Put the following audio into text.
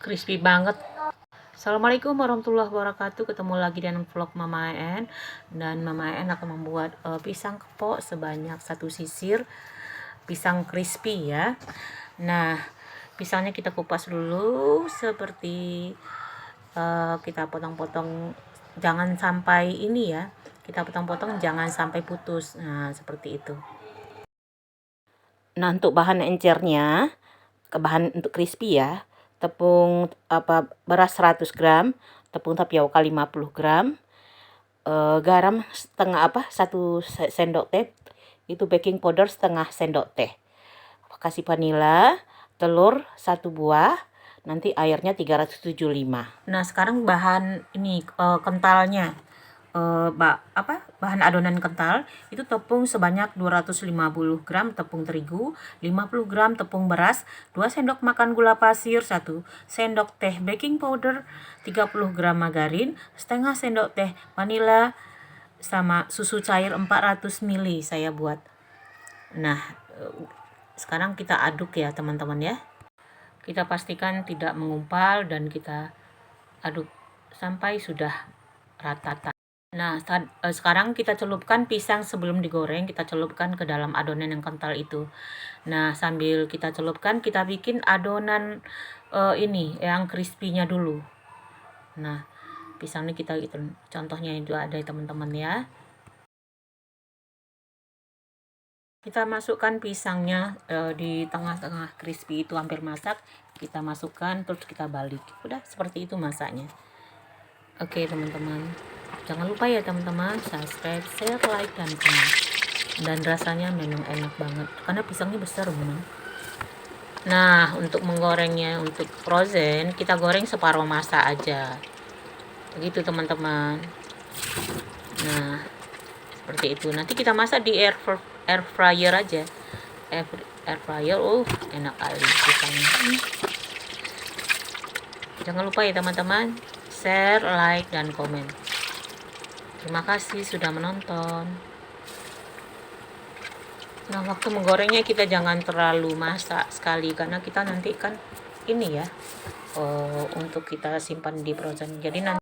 Crispy banget. Assalamualaikum warahmatullahi wabarakatuh. Ketemu lagi dengan vlog Mama En. Dan Mama En akan membuat pisang kepok sebanyak 1 sisir. Pisang crispy ya. Nah, pisangnya kita kupas dulu seperti kita potong-potong, jangan sampai ini ya. Kita potong-potong jangan sampai putus. Nah, seperti itu. Nah, untuk bahan encernya, bahan untuk crispy ya, tepung beras 100 gram, tepung tapioka 50 gram, garam satu sendok teh, itu baking powder setengah sendok teh, kasih vanila, telur 1 buah, nanti airnya 375. Nah, sekarang bahan ini kentalnya. Bahan adonan kental itu tepung sebanyak 250 gram tepung terigu, 50 gram tepung beras, 2 sendok makan gula pasir, 1 sendok teh baking powder, 30 gram margarin, setengah sendok teh vanila, sama susu cair 400 ml saya buat. Nah, sekarang kita aduk ya teman-teman ya. Kita pastikan tidak mengumpal dan kita aduk sampai sudah rata. Nah, sekarang kita celupkan pisang sebelum digoreng, kita celupkan ke dalam adonan yang kental itu. Nah, sambil kita celupkan, kita bikin adonan ini yang crispy-nya dulu. Nah, pisangnya kita gitu, contohnya itu ada teman-teman ya. Kita masukkan pisangnya di tengah-tengah crispy itu hampir masak, kita masukkan terus kita balik. Udah seperti itu masaknya. Oke teman-teman, jangan lupa ya teman-teman, subscribe, share, like, dan komen. Dan rasanya memang enak banget karena pisangnya besar memang. Nah, untuk menggorengnya, untuk frozen kita goreng separuh masa aja, begitu teman-teman. Nah, seperti itu. Nanti kita masak di air fryer aja. Air fryer, enak kali pisangnya. Jangan lupa ya teman-teman, share, like, dan komen. Terima kasih sudah menonton. Nah, waktu menggorengnya kita jangan terlalu masak sekali karena kita nanti kan ini ya, untuk kita simpan di frozen. Jadi nanti